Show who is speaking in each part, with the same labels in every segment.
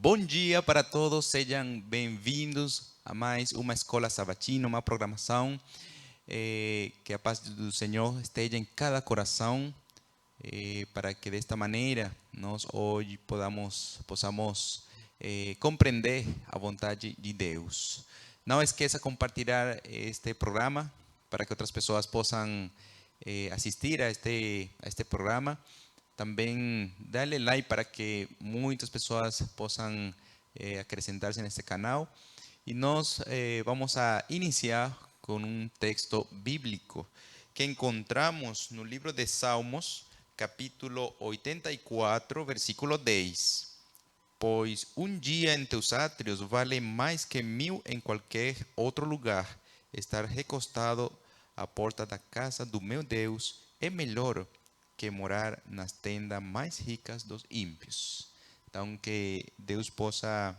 Speaker 1: Bom dia para todos, sejam bem-vindos a mais uma Escola Sabatina, uma programação. Que a paz do Senhor esteja em cada coração, para que desta maneira nós hoje possamos compreender a vontade de Deus. Não esqueça de compartilhar este programa para que outras pessoas possam assistir a este programa. Também dale like para que muitas pessoas possam acrescentar-se neste canal. E nós vamos a iniciar com um texto bíblico que encontramos no livro de Salmos, capítulo 84, versículo 10. Pois dia em teus átrios vale mais que 1000 em qualquer outro lugar. Estar recostado à porta da casa do meu Deus é melhor que morar nas tendas mais ricas dos ímpios. Então, que Deus possa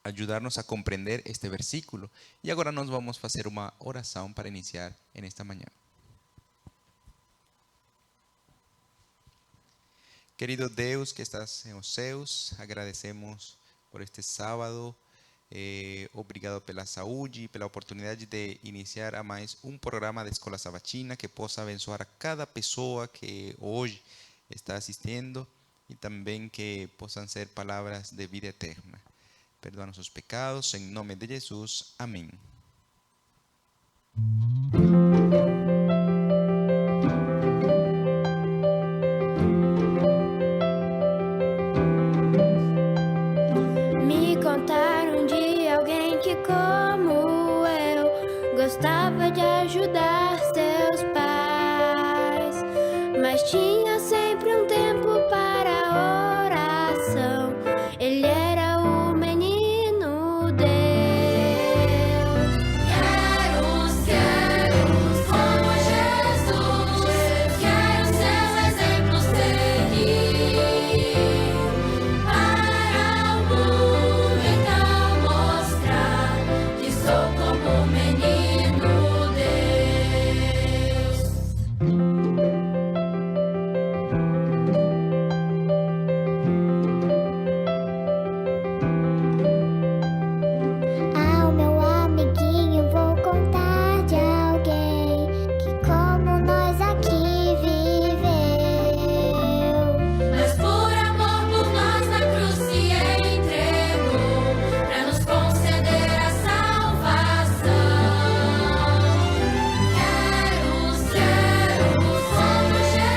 Speaker 1: ajudar-nos a compreender este versículo. E agora nós vamos fazer uma oração para iniciar nesta manhã. Querido Deus que estás em os céus, agradecemos por este sábado. Obrigado pela saúde e pela oportunidade de iniciar a mais um programa da Escola Sabatina que possa abençoar a cada pessoa que hoje está assistindo e também que possam ser palavras de vida eterna. Perdoa nossos pecados, em nome de Jesus. Amém.
Speaker 2: Me contaram de alguém que, como eu, gostava de ajudar seus pais, mas tinha sempre um tempo para a oração. Ele era o menino Deus. Quero como Jesus, quero seu exemplo seguir. Para o mundo então mostrar que sou como o menino Deus. Ao meu amiguinho vou contar de alguém que, como nós aqui, viveu, mas por amor por nós na cruz se entregou, pra nos conceder a salvação. Quero como Jesus,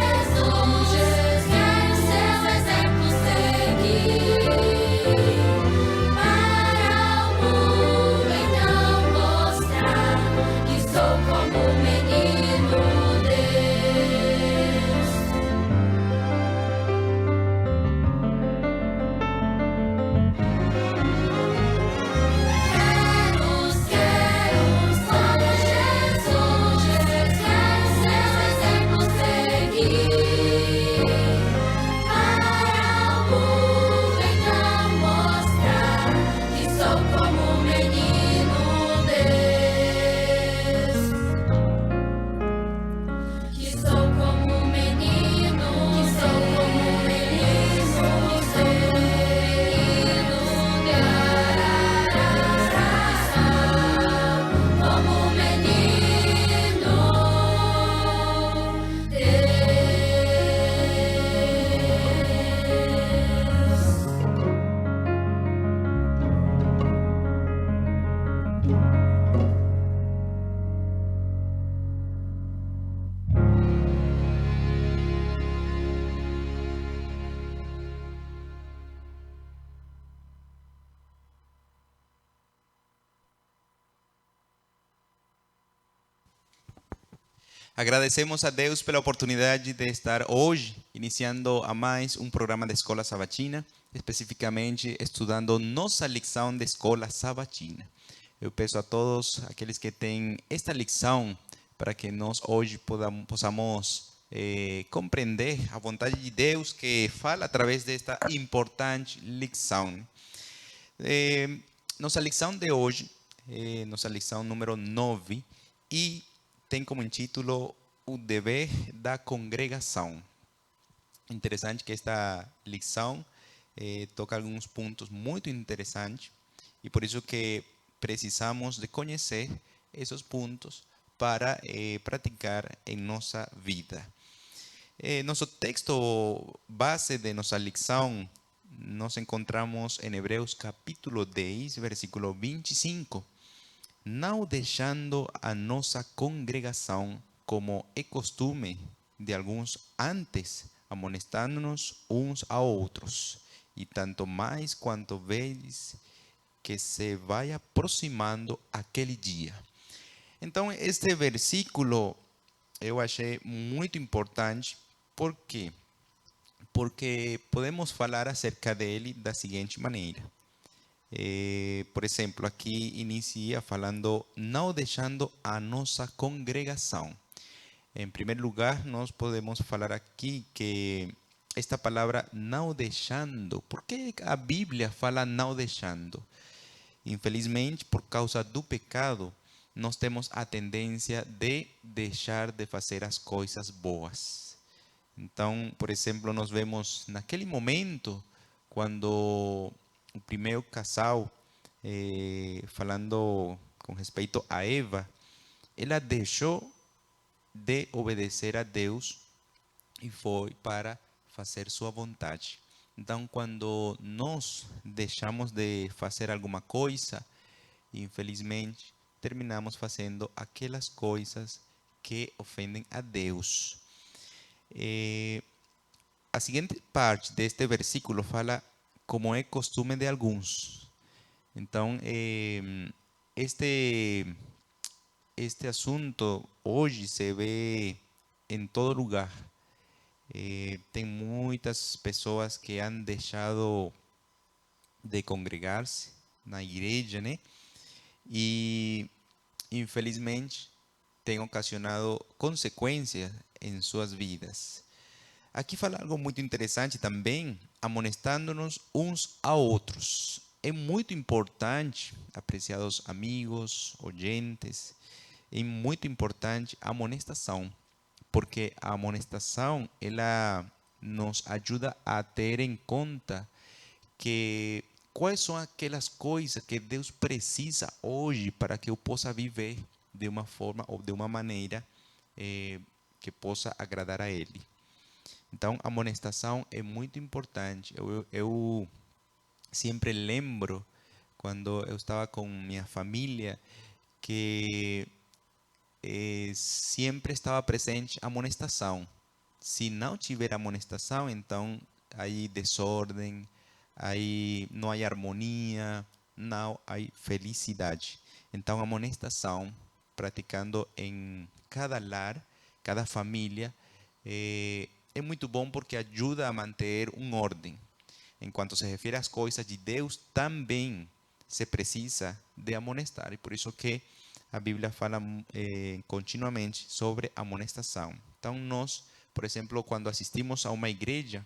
Speaker 2: quero seu exemplo seguir. Para o mundo então mostrar que sou como o menino Deus. Quero como Jesus, quero seu exemplo seguir. Para o mundo então mostrar que sou como o menino Deus. Que sou como o menino, que sou como o menino, que sou como o menino Deus. Como o menino
Speaker 1: Agradecemos a Deus pela oportunidade de estar hoje iniciando a mais um programa da Escola Sabatina, especificamente estudando nossa lição de Escola Sabatina. Eu peço a todos aqueles que têm esta lição para que nós hoje possamos compreender a vontade de Deus que fala através desta importante lição. Nossa lição de hoje é nossa lição número 9 e tem como título o dever da congregação. Interessante que esta lição toca alguns pontos muito interessantes e por isso que precisamos de conhecer esses pontos para praticar em nossa vida. Nosso texto base de nossa lição nos encontramos em Hebreus capítulo 10, versículo 25. Não deixando a nossa congregação, como é costume de alguns, antes amonestando-nos uns a outros, e tanto mais quanto vedes que se vai aproximando aquele dia. Então, este versículo eu achei muito importante. Por quê? Porque podemos falar acerca dele da seguinte maneira. Por exemplo, aqui inicia falando, não deixando a nossa congregação. Em primeiro lugar, nós podemos falar aqui que esta palavra não deixando, por que a Bíblia fala não deixando? Infelizmente, por causa do pecado, nós temos a tendência de deixar de fazer as coisas boas. Então, por exemplo, nós vemos naquele momento, quando o primeiro casal, falando com respeito a Eva, ela deixou de obedecer a Deus e foi para fazer sua vontade. Então, quando nós deixamos de fazer alguma coisa, infelizmente, terminamos fazendo aquelas coisas que ofendem a Deus. A seguinte parte deste versículo fala como é costume de alguns. Então, este assunto hoje se vê em todo lugar. Tem muitas pessoas que han deixado de congregar-se na igreja, né? E, infelizmente, tem ocasionado consequências em suas vidas. Aqui fala algo muito interessante também, amonestando-nos uns a outros. É muito importante, apreciados amigos, oyentes, é muito importante a amonestação, porque a amonestação, ela nos ajuda a ter em conta que quais são aquelas coisas que Deus precisa hoje para que eu possa viver de uma forma ou de uma maneira que possa agradar a Ele. Então, a amonestação é muito importante. Eu sempre lembro, quando eu estava com minha família, que sempre estava presente a amonestação. Se não tiver amonestação, então aí desordem, aí não há harmonia, não há felicidade. Então, a amonestação, praticando em cada lar, cada família, é muito bom porque ajuda a manter uma ordem. Enquanto se refere às coisas de Deus, também se precisa de amonestar. E por isso que a Bíblia fala continuamente sobre amonestação. Então, nós, por exemplo, quando assistimos a uma igreja,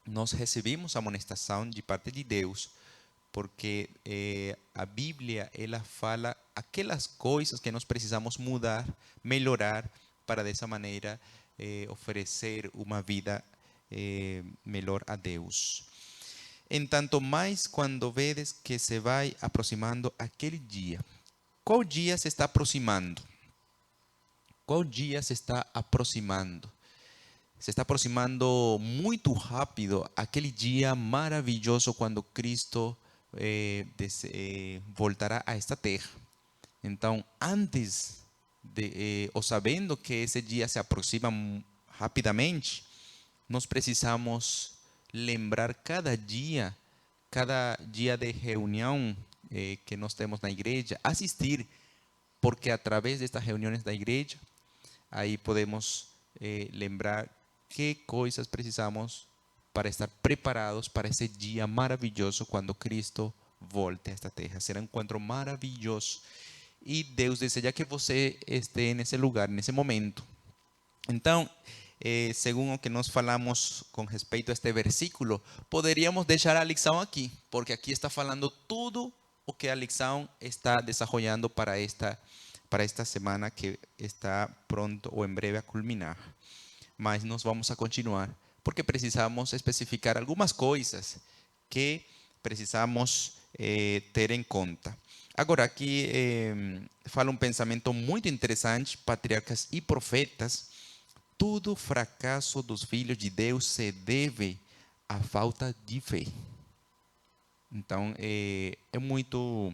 Speaker 1: nós recebemos amonestação de parte de Deus, porque a Bíblia, ela fala aquelas coisas que nós precisamos mudar, melhorar, para dessa maneira oferecer uma vida melhor a Deus. Em tanto mais quando vedes que se vai aproximando aquele dia. Qual dia se está aproximando? Qual dia se está aproximando? Se está aproximando muito rápido aquele dia maravilhoso quando Cristo voltará a esta terra. Então, antes ou sabendo que esse dia se aproxima rapidamente, nós precisamos lembrar cada dia de reunião que nós temos na igreja, assistir, porque através destas reuniões da igreja, aí podemos lembrar que coisas precisamos para estar preparados para esse dia maravilhoso quando Cristo volte a esta terra. Será um encontro maravilhoso. E Deus deseja que você esteja nesse lugar, nesse momento. Então, segundo o que nós falamos com respeito a este versículo, poderíamos deixar a lição aqui, porque aqui está falando tudo o que a lição está desarrollando para esta semana que está pronto ou em breve a culminar. Mas nós vamos a continuar, porque precisamos especificar algumas coisas que precisamos ter em conta. Agora, aqui fala um pensamento muito interessante, patriarcas e profetas. Todo fracasso dos filhos de Deus se deve à falta de fé. Então, é muito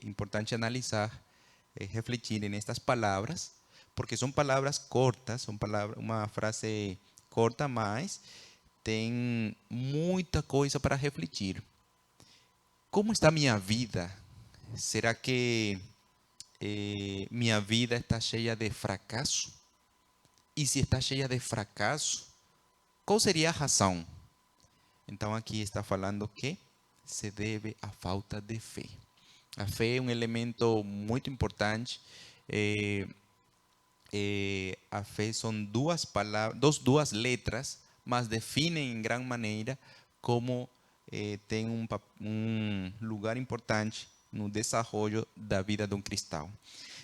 Speaker 1: importante analisar, refletir nestas palavras, porque são palavras cortas, uma frase corta, mas tem muita coisa para refletir. Como está minha vida? Será que minha vida está cheia de fracasso? E se está cheia de fracasso, qual seria a razão? Então aqui está falando que se deve à falta de fé. A fé é um elemento muito importante. A fé são duas palavras, duas letras, mas definem em grande maneira como tem um lugar importante no desenvolvimento da vida de um cristão.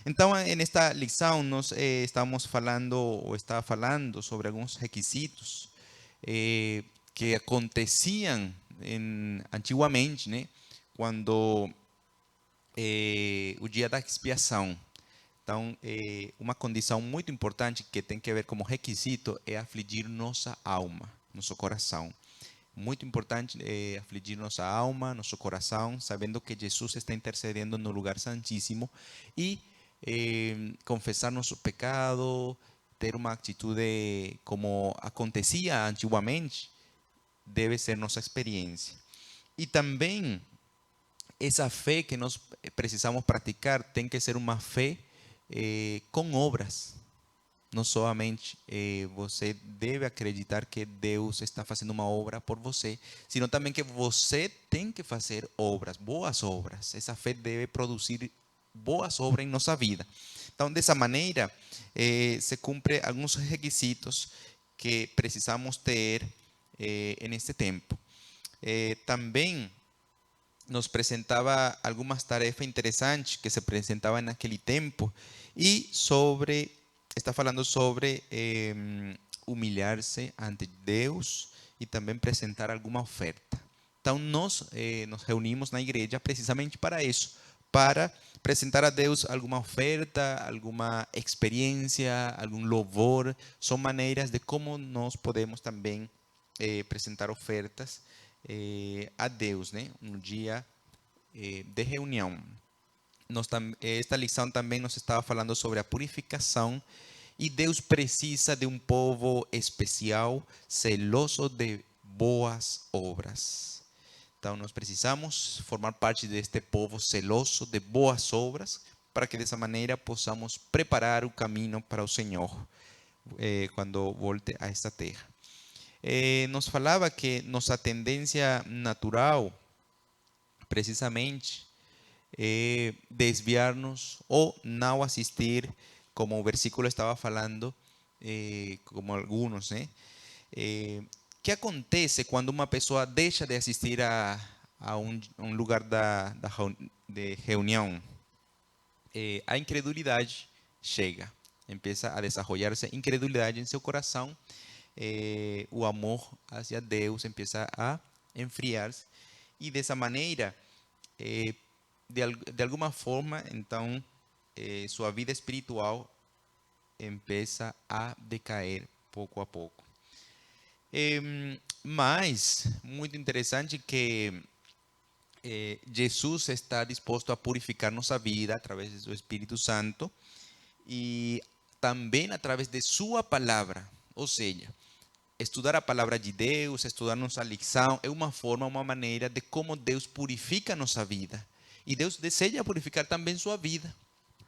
Speaker 1: Então, nesta lição, nós estamos falando, ou está falando sobre alguns requisitos que aconteciam antigamente, né? Quando o dia da expiação. Então, uma condição muito importante que tem que ver como requisito é afligir nossa alma, nosso coração. Muito importante afligir nossa alma, nosso coração, sabendo que Jesus está intercedendo no lugar santíssimo e confessar nosso pecado, ter uma atitude como acontecia antigamente, deve ser nossa experiência. E também essa fé que nós precisamos praticar tem que ser uma fé com obras. Não somente você deve acreditar que Deus está fazendo uma obra por você, sino também que você tem que fazer obras, boas obras. Essa fé deve produzir boas obras em nossa vida. Então, dessa maneira, se cumpre alguns requisitos que precisamos ter neste tempo. Também nos apresentava algumas tarefas interessantes que se apresentavam naquele tempo e está falando sobre humilhar-se ante Deus e também apresentar alguma oferta. Então, nós nos reunimos na igreja precisamente para isso, para apresentar a Deus alguma oferta, alguma experiência, algum louvor. São maneiras de como nós podemos também apresentar ofertas a Deus, né? Um dia de reunião. Esta lição também nos estava falando sobre a purificação e Deus precisa de um povo especial, celoso de boas obras. Então, nós precisamos formar parte deste povo celoso de boas obras, para que dessa maneira possamos preparar o caminho para o Senhor quando volte a esta terra. Nos falava que nossa tendência natural, precisamente, é desviar-nos ou não assistir, como o versículo estava falando, como alguns, né? Que acontece quando uma pessoa deixa de assistir a um lugar de reunião? A incredulidade chega, empieza a desenvolver-se incredulidade em seu coração, o amor hacia Deus empieza a enfriar-se e dessa maneira, de alguma forma, então, sua vida espiritual empieza a decair pouco a pouco. Mas, muito interessante que Jesus está disposto a purificar nossa vida através do Espírito Santo e também através de sua palavra. Ou seja, estudar a palavra de Deus, estudar nossa lição, é uma forma, uma maneira de como Deus purifica nossa vida. E Deus deseja purificar também sua vida.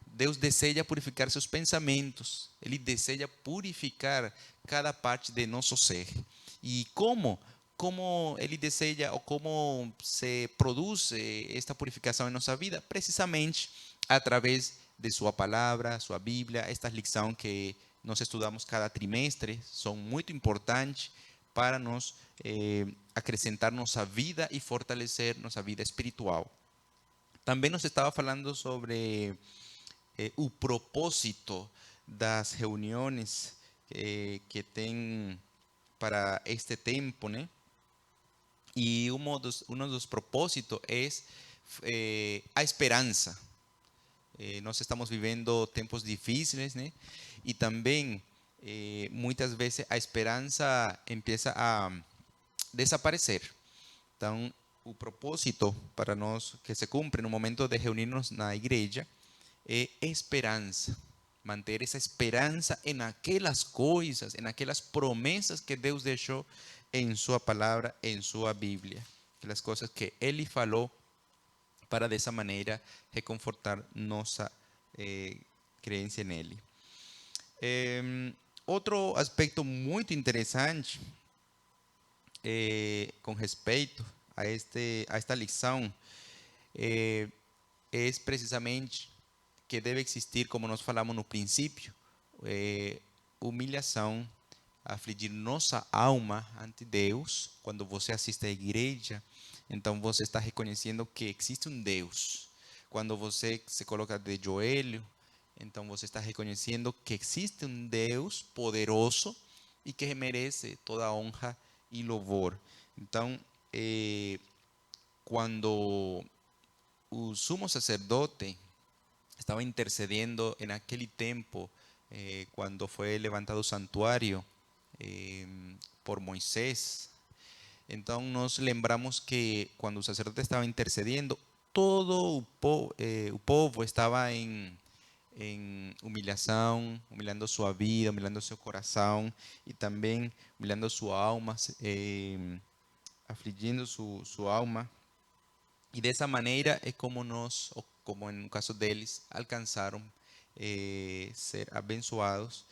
Speaker 1: Deus deseja purificar seus pensamentos. Ele deseja purificar cada parte de nosso ser. E como ele deseja, ou como se produz esta purificação em nossa vida? Precisamente através de sua palavra, sua Bíblia, estas lições que nós estudamos cada trimestre, são muito importantes para nós acrescentar nossa vida e fortalecer nossa vida espiritual. Também nos estava falando sobre o propósito das reuniões que tem para este tempo, né? E um dos propósitos é a esperança. Nós estamos vivendo tempos difíceis, né? E também, muitas vezes, a esperança empieza a desaparecer. Então, o propósito para nós que se cumpre no momento de reunirnos na igreja é esperança. Manter essa esperança em aquelas coisas, em aquelas promessas que Deus deixou em sua palavra, em sua Bíblia. Aquelas coisas que Ele falou para dessa maneira reconfortar nossa crença nele. Outro aspecto muito interessante com respeito a esta lição é precisamente que deve existir, como nós falamos no princípio, humilhação, afligir nossa alma ante Deus. Quando você assiste à igreja, então você está reconhecendo que existe um Deus. Quando você se coloca de joelho, então você está reconhecendo que existe um Deus poderoso e que merece toda a honra e louvor. Então, quando o sumo sacerdote estava intercedendo en aquele tempo, quando foi levantado o santuário por Moisés. Então, nós lembramos que quando o sacerdote estava intercedendo, todo o povo estava em humilhação, humilhando sua vida, humilhando seu coração e também humilhando sua alma, afligindo sua alma. E dessa maneira é como nós, ou como no caso deles, alcançaram ser abençoados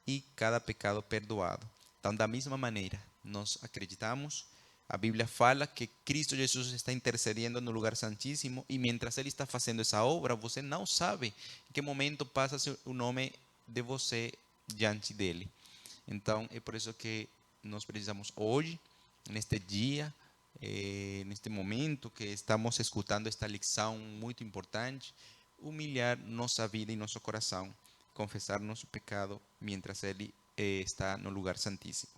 Speaker 1: e cada pecado perdoado. Então, da mesma maneira, nós acreditamos, a Bíblia fala que Cristo Jesus está intercedendo no lugar santíssimo e mientras Ele está fazendo essa obra, você não sabe em que momento passa o nome de você diante dele. Então, é por isso que nós precisamos hoje, neste dia, neste momento que estamos escutando esta lição muito importante, humilhar nossa vida e nosso coração, confessar nosso pecado mientras Ele está no lugar santíssimo.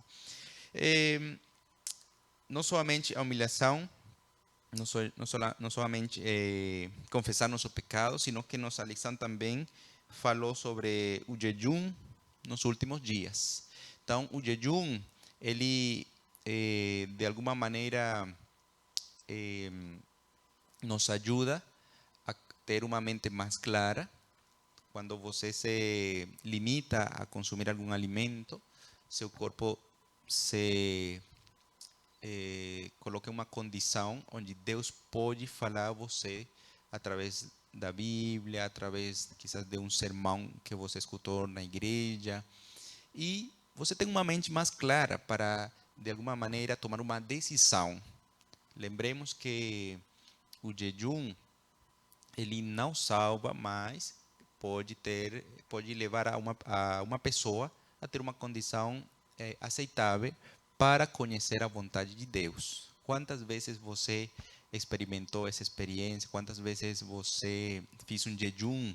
Speaker 1: Não somente a humilhação, não somente confessar nosso pecado, sino que nossa lição também falou sobre o jejum nos últimos dias. Então, o jejum, ele de alguma maneira nos ajuda a ter uma mente mais clara. Quando você se limita a consumir algum alimento, seu corpo se coloca em uma condição onde Deus pode falar a você através da Bíblia, através quizás de um sermão que você escutou na igreja, e você tem uma mente mais clara para, de alguma maneira, tomar uma decisão. Lembremos que o jejum, ele não salva, mas pode levar a uma pessoa a ter uma condição aceitável para conhecer a vontade de Deus. Quantas vezes você experimentou essa experiência? Quantas vezes você fez um jejum?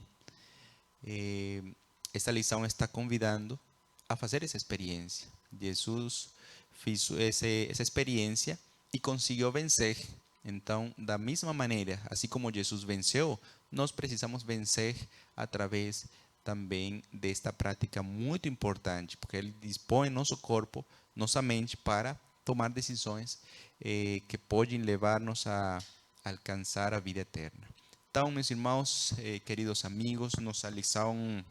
Speaker 1: Esta lição está convidando a fazer essa experiência. Jesus fez essa experiência e conseguiu vencer. Então, da mesma maneira, assim como Jesus venceu, nós precisamos vencer através também desta prática muito importante, porque ele dispõe nosso corpo, nossa mente para tomar decisões que podem levar-nos a alcançar a vida eterna. Então, meus irmãos, queridos amigos, nossa lição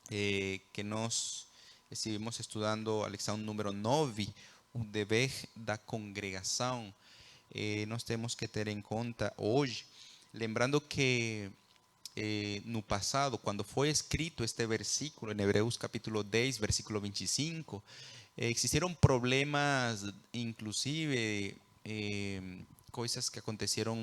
Speaker 1: que nós estivemos estudando, a lição número 9, o dever da congregação, nós temos que ter em conta hoje, lembrando que no passado, quando foi escrito este versículo, em Hebreus capítulo 10, versículo 25, existiram problemas, inclusive coisas que aconteceram,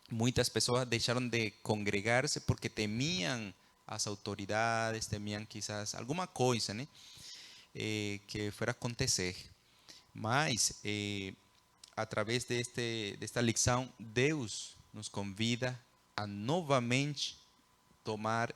Speaker 1: muitas pessoas deixaram de congregar-se porque temiam as autoridades, temiam quizás alguma coisa, né, que fuera a acontecer. Mas, através desta lição, Deus nos convida a novamente tomar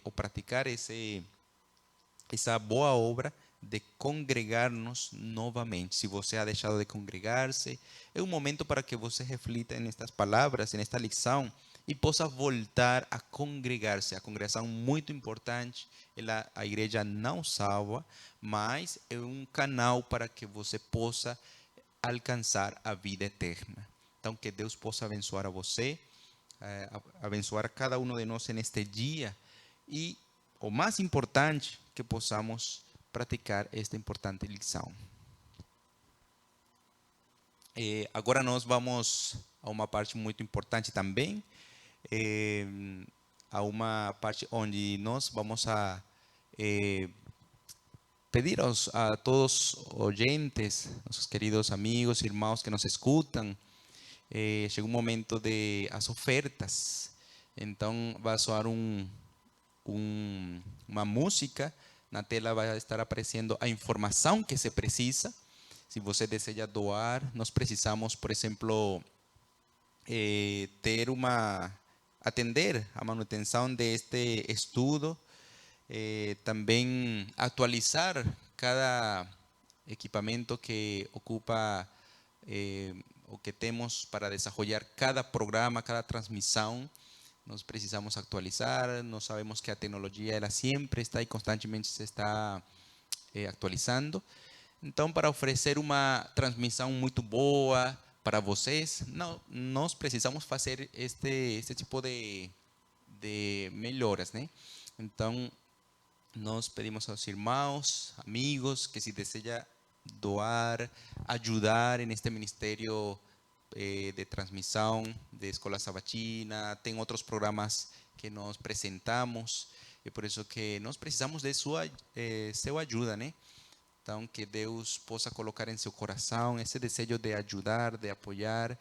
Speaker 1: ou praticar essa boa obra de congregar-nos novamente. Se você ha deixado de congregar-se, é um momento para que você reflita nestas palavras, nesta lição, e possa voltar a congregar-se. A congregação é muito importante. A igreja não salva, mas é um canal para que você possa alcançar a vida eterna. Então, que Deus possa abençoar a você, abençoar a cada um de nós neste dia, e o mais importante, que possamos praticar esta importante lição. Agora nós vamos a uma parte muito importante também, a uma parte onde nós vamos a pedir a todos os oyentes, nossos queridos amigos, irmãos que nos escutam, chega um momento de as ofertas. Então vai soar uma música, na tela vai estar aparecendo a informação que se precisa. Se você deseja doar, nós precisamos, por exemplo, atender a manutenção deste estudo, também atualizar cada equipamento que ocupa o que temos para desenvolver cada programa, cada transmissão. Nós precisamos atualizar. Nós sabemos que a tecnologia ela sempre está e constantemente se está atualizando. Então, para oferecer uma transmissão muito boa para vocês, nós precisamos fazer este tipo de melhoras, né? Então, nós pedimos aos irmãos, amigos, que se deseja doar, ajudar neste ministério de transmissão de Escola Sabatina. Tem outros programas que nós apresentamos, e por isso que nós precisamos de sua ajuda, né? Então, que Deus possa colocar em seu coração esse desejo de ajudar, de apoiar.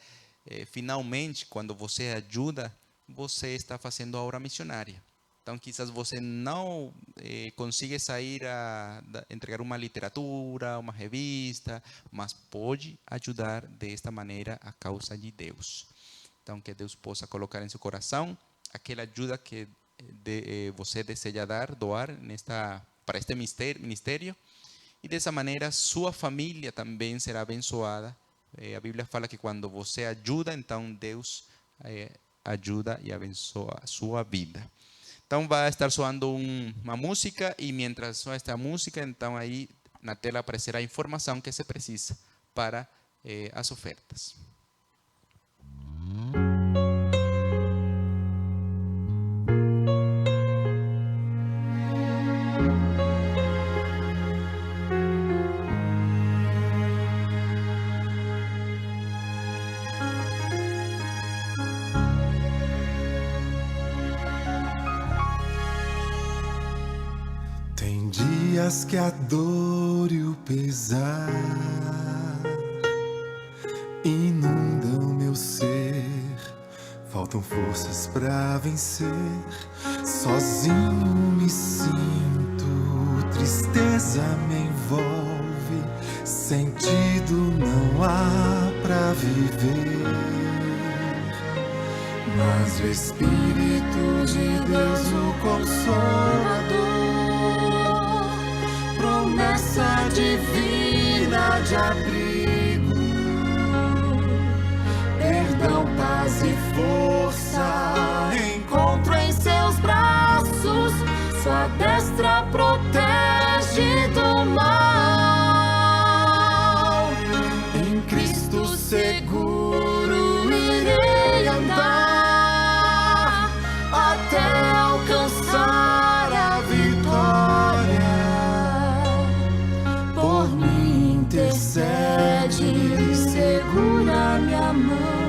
Speaker 1: Finalmente, quando você ajuda, você está fazendo a obra missionária. Então, quizás você não consiga sair a entregar uma literatura, uma revista, mas pode ajudar desta maneira a causa de Deus. Então, que Deus possa colocar em seu coração aquela ajuda que você deseja doar para este ministério. E dessa maneira, sua família também será abençoada. A Bíblia fala que quando você ajuda, então Deus ajuda e abençoa a sua vida. Então vai estar soando uma música, e mientras soa esta música, então aí na tela aparecerá a informação que se precisa para as ofertas.
Speaker 3: Que a dor e o pesar inundam meu ser, faltam forças pra vencer. Sozinho me sinto, tristeza me envolve, sentido não há pra viver. Mas o Espírito de Deus, o Consolador, promessa divina de abrigo, perdão, paz e força, encontro em seus braços, sua destra protege do mal. Em Cristo seguro irei andar até alcançar a vitória. Intercede, segura minha mão,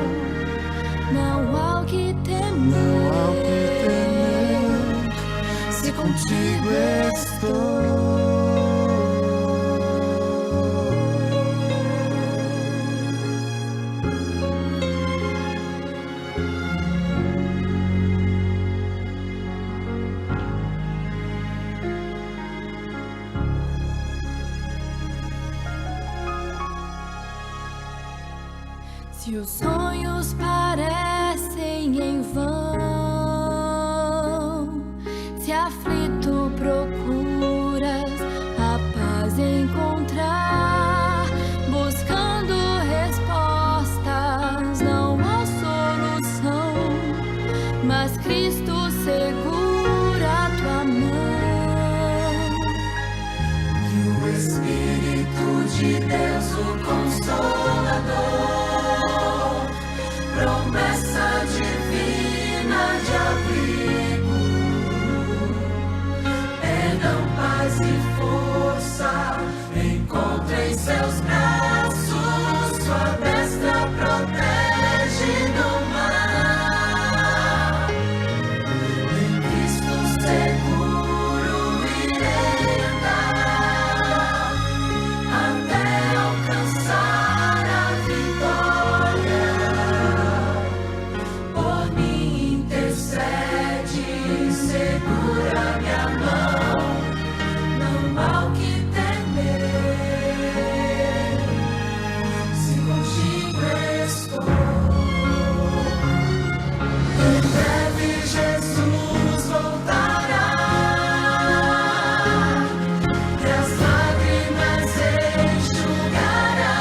Speaker 3: não há o que temer, se contigo estou. Se os sonhos parecem em vão, se aflito procuras a paz
Speaker 4: de Deus, o Consolador, promessa divina de abrigo, perdão, paz e força, encontra em seus braços, sua destra protege do mar. Em Cristo seguro irei andar, até alcançar a vitória. Por mim intercede, segura minha mão, não há o que temer, se contigo estou. Em breve Jesus voltará, e as lágrimas enxugará.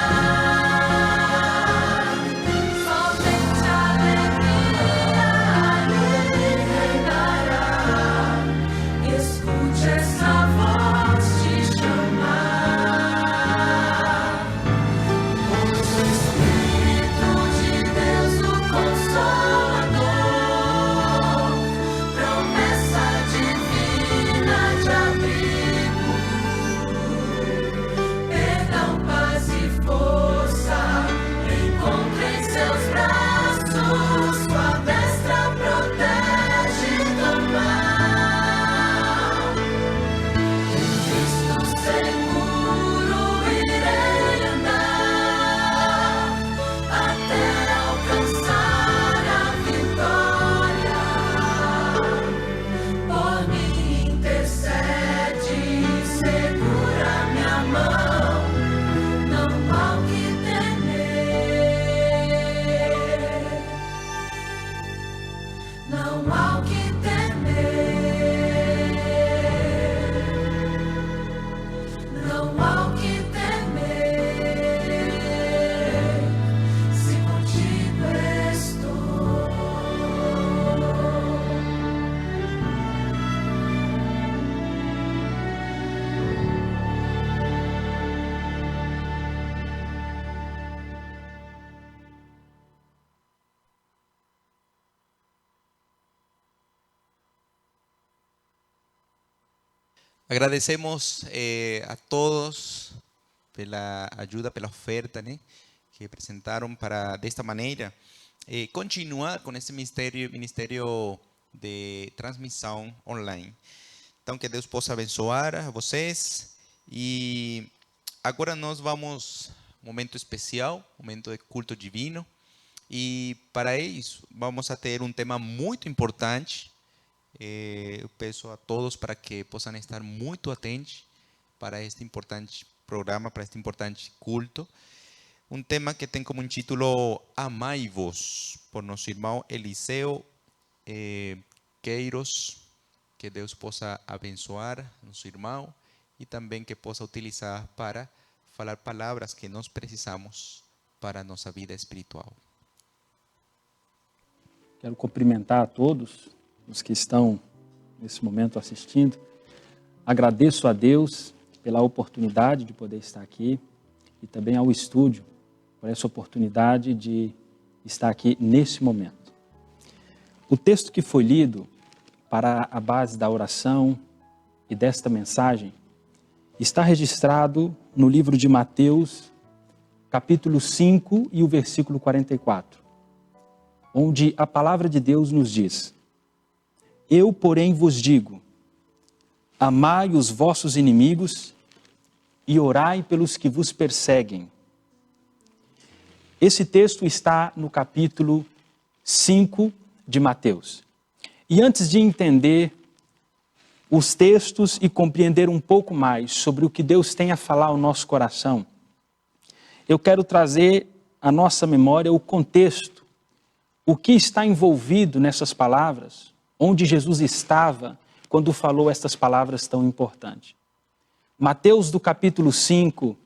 Speaker 4: Somente alegria ele reinará. Escute essa voz te chamar. Pois o Espírito de Deus, o Consolador, promessa divina de abrigo, perdão, paz e força, encontra em seus braços, sua destra protege do mal. Em Cristo seguro irei andar, até alcançar a vitória. Por mim intercede, segura minha mão, não há o que temer, não há o que temer, não há o que temer, se contigo estou.
Speaker 1: Agradecemos a todos pela ajuda, pela oferta, né, que apresentaram para, desta maneira, continuar com esse ministério de transmissão online. Então, que Deus possa abençoar a vocês. E agora nós vamos um momento especial, momento de culto divino. E para isso, vamos a ter um tema muito importante. Eu peço a todos para que possam estar muito atentos para este importante programa, para este importante culto. Um tema que tem como título Amai-vos, por nosso irmão Eliseu Queiros. Que Deus possa abençoar nosso irmão e também que possa utilizar para falar palavras que nós precisamos para a nossa vida espiritual.
Speaker 5: Quero cumprimentar a todos os que estão nesse momento assistindo. Agradeço a Deus pela oportunidade de poder estar aqui e também ao estúdio por essa oportunidade de estar aqui nesse momento. O texto que foi lido para a base da oração e desta mensagem está registrado no livro de Mateus, capítulo 5 e o versículo 44, onde a palavra de Deus nos diz: Eu, porém, vos digo, amai os vossos inimigos e orai pelos que vos perseguem. Esse texto está no capítulo 5 de Mateus. E antes de entender os textos e compreender um pouco mais sobre o que Deus tem a falar ao nosso coração, eu quero trazer à nossa memória o contexto, o que está envolvido nessas palavras, onde Jesus estava quando falou estas palavras tão importantes. Mateus, do capítulo 5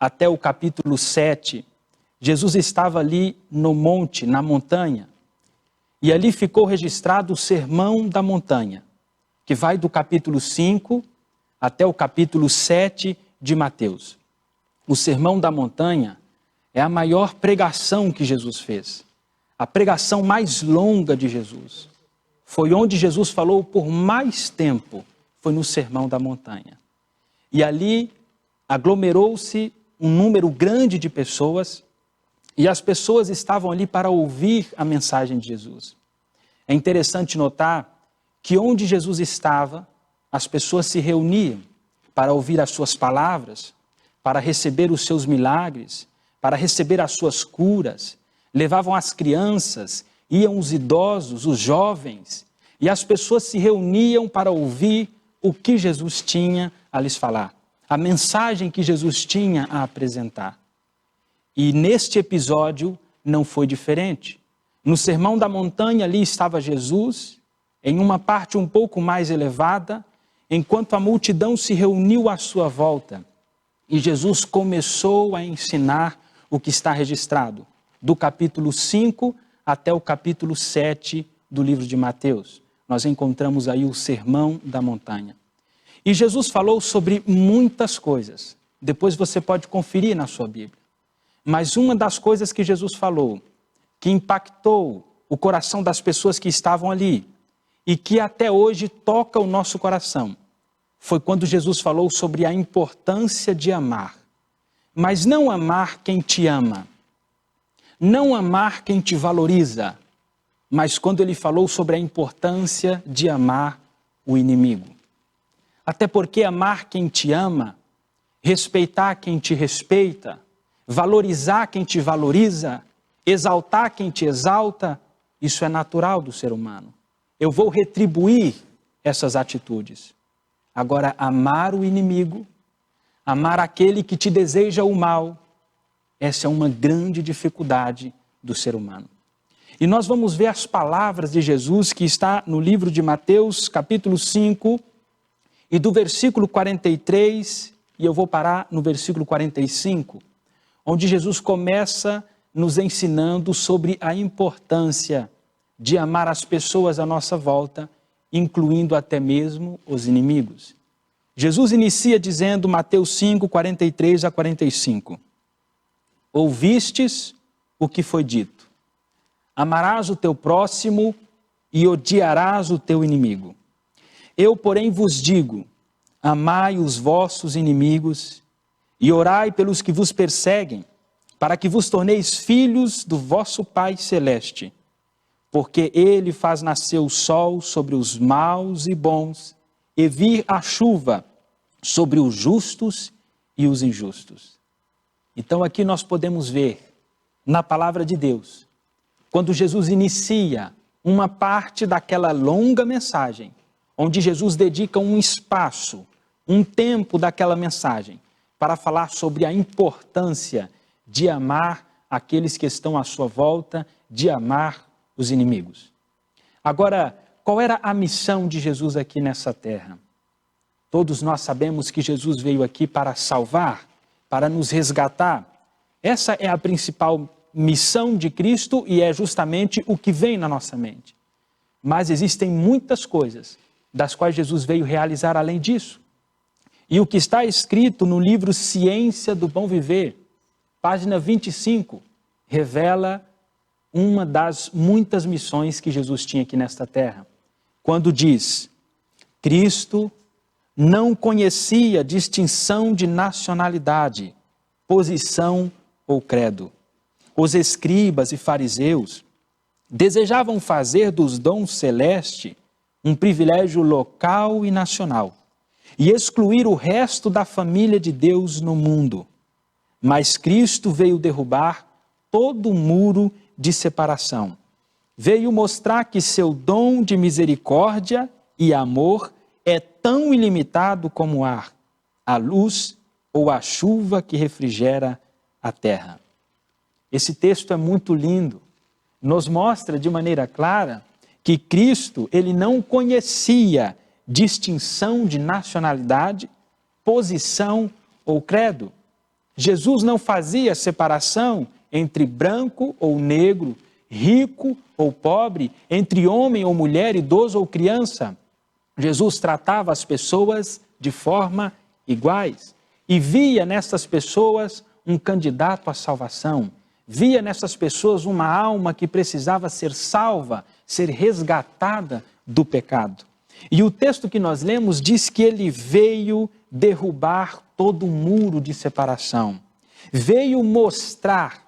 Speaker 5: até o capítulo 7, Jesus estava ali no monte, na montanha, e ali ficou registrado o Sermão da Montanha, que vai do capítulo 5 até o capítulo 7 de Mateus. o Sermão da Montanha é a maior pregação que Jesus fez. A pregação mais longa de Jesus. Foi onde Jesus falou por mais tempo, foi no Sermão da Montanha. E ali aglomerou-se um número grande de pessoas, e as pessoas estavam ali para ouvir a mensagem de Jesus. É interessante notar que onde Jesus estava, as pessoas se reuniam para ouvir as suas palavras, para receber os seus milagres, para receber as suas curas. Levavam as crianças, iam os idosos, os jovens, e as pessoas se reuniam para ouvir o que Jesus tinha a lhes falar, a mensagem que Jesus tinha a apresentar. E neste episódio não foi diferente. No Sermão da Montanha ali estava Jesus, em uma parte um pouco mais elevada, enquanto a multidão se reuniu à sua volta. E Jesus começou a ensinar o que está registrado, do capítulo 5 até o capítulo 7 do livro de Mateus. Nós encontramos aí o Sermão da Montanha. E Jesus falou sobre muitas coisas. Depois você pode conferir na sua Bíblia. Mas uma das coisas que Jesus falou, que impactou o coração das pessoas que estavam ali, e que até hoje toca o nosso coração, foi quando Jesus falou sobre a importância de amar. Mas não amar quem te ama, não amar quem te valoriza, mas quando ele falou sobre a importância de amar o inimigo. Até porque amar quem te ama, respeitar quem te respeita, valorizar quem te valoriza, exaltar quem te exalta, isso é natural do ser humano. Eu vou retribuir essas atitudes. Agora, amar o inimigo, amar aquele que te deseja o mal, essa é uma grande dificuldade do ser humano. E nós vamos ver as palavras de Jesus que está no livro de Mateus, capítulo 5, e do versículo 43, e eu vou parar no versículo 45, onde Jesus começa nos ensinando sobre a importância de amar as pessoas à nossa volta, incluindo até mesmo os inimigos. Jesus inicia dizendo, Mateus 5, 43 a 45, ouvistes o que foi dito, amarás o teu próximo e odiarás o teu inimigo. Eu, porém, vos digo, amai os vossos inimigos e orai pelos que vos perseguem, para que vos torneis filhos do vosso Pai Celeste, porque Ele faz nascer o sol sobre os maus e bons, e vir a chuva sobre os justos e os injustos. Então aqui nós podemos ver, na palavra de Deus, quando Jesus inicia uma parte daquela longa mensagem, onde Jesus dedica um espaço, um tempo daquela mensagem, para falar sobre a importância de amar aqueles que estão à sua volta, de amar os inimigos. Agora, qual era a missão de Jesus aqui nessa terra? Todos nós sabemos que Jesus veio aqui para salvar, para nos resgatar. Essa é a principal missão de Cristo e é justamente o que vem na nossa mente. Mas existem muitas coisas das quais Jesus veio realizar além disso. E o que está escrito no livro Ciência do Bom Viver, página 25, revela uma das muitas missões que Jesus tinha aqui nesta terra. Quando diz, Cristo não conhecia distinção de nacionalidade, posição ou credo. Os escribas e fariseus desejavam fazer dos dons celestes um privilégio local e nacional e excluir o resto da família de Deus no mundo. Mas Cristo veio derrubar todo o muro de separação. Veio mostrar que seu dom de misericórdia e amor é tão ilimitado como o ar, a luz ou a chuva que refrigera a terra. Esse texto é muito lindo. Nos mostra de maneira clara que Cristo, ele não conhecia distinção de nacionalidade, posição ou credo. Jesus não fazia separação entre branco ou negro, rico ou pobre, entre homem ou mulher, idoso ou criança. Jesus tratava as pessoas de forma iguais. e via nessas pessoas um candidato à salvação, via nessas pessoas uma alma que precisava ser salva, ser resgatada do pecado. E o texto que nós lemos diz que ele veio derrubar todo o muro de separação, veio mostrar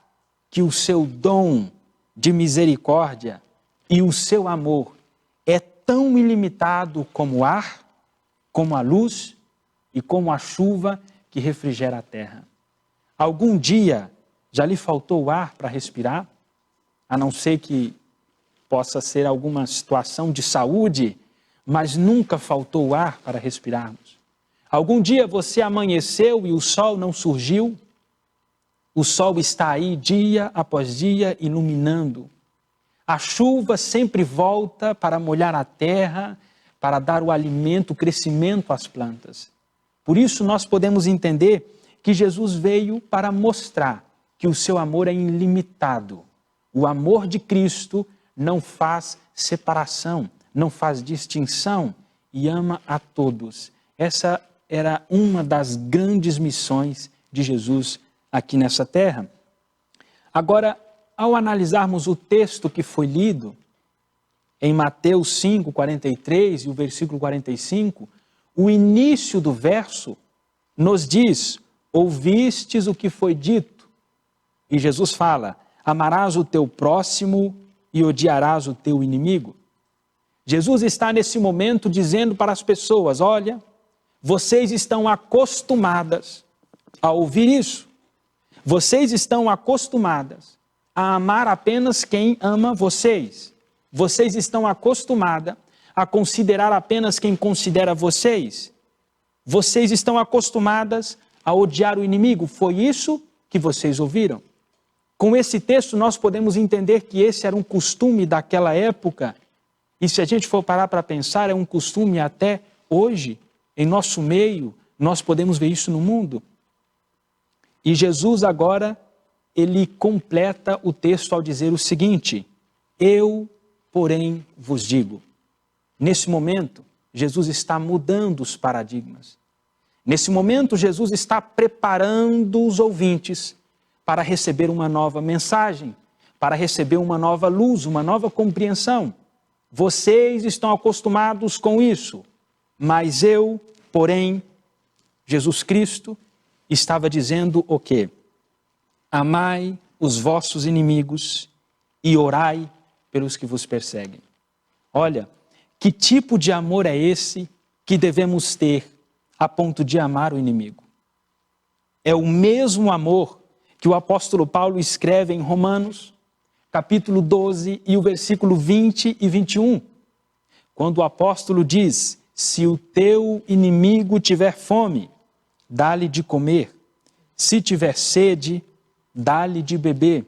Speaker 5: que o seu dom de misericórdia e o seu amor é tão ilimitado como o ar, como a luz e como a chuva que refrigera a terra. Algum dia já lhe faltou ar para respirar? A não ser que possa ser alguma situação de saúde, mas nunca faltou ar para respirarmos. Algum dia você amanheceu e o sol não surgiu? O sol está aí dia após dia iluminando. A chuva sempre volta para molhar a terra, para dar o alimento, o crescimento às plantas. Por isso nós podemos entender que Jesus veio para mostrar que o seu amor é ilimitado. O amor de Cristo não faz separação, não faz distinção e ama a todos. Essa era uma das grandes missões de Jesus aqui nessa terra. Agora, ao analisarmos o texto que foi lido, em Mateus 5, 43 e o versículo 45, o início do verso nos diz: ouvistes o que foi dito. E Jesus fala: amarás o teu próximo e odiarás o teu inimigo. Jesus está nesse momento dizendo para as pessoas: olha, vocês estão acostumadas a ouvir isso. Vocês estão acostumadas a amar apenas quem ama vocês. Vocês estão acostumadas a considerar apenas quem considera vocês. Vocês estão acostumadas a odiar o inimigo. Foi isso que vocês ouviram. Com esse texto nós podemos entender que esse era um costume daquela época. E se a gente for parar para pensar, é um costume até hoje, em nosso meio, nós podemos ver isso no mundo. E Jesus agora, ele completa o texto ao dizer o seguinte: eu, porém, vos digo. Nesse momento, Jesus está mudando os paradigmas. Nesse momento, Jesus está preparando os ouvintes para receber uma nova mensagem, para receber uma nova luz, uma nova compreensão. Vocês estão acostumados com isso, mas eu, porém, Jesus Cristo, estava dizendo o quê? Amai os vossos inimigos e orai pelos que vos perseguem. Olha, que tipo de amor é esse que devemos ter a ponto de amar o inimigo? É o mesmo amor que o apóstolo Paulo escreve em Romanos, capítulo 12 e o versículo 20 e 21. Quando o apóstolo diz: se o teu inimigo tiver fome, dá-lhe de comer. Se tiver sede, dá-lhe de beber.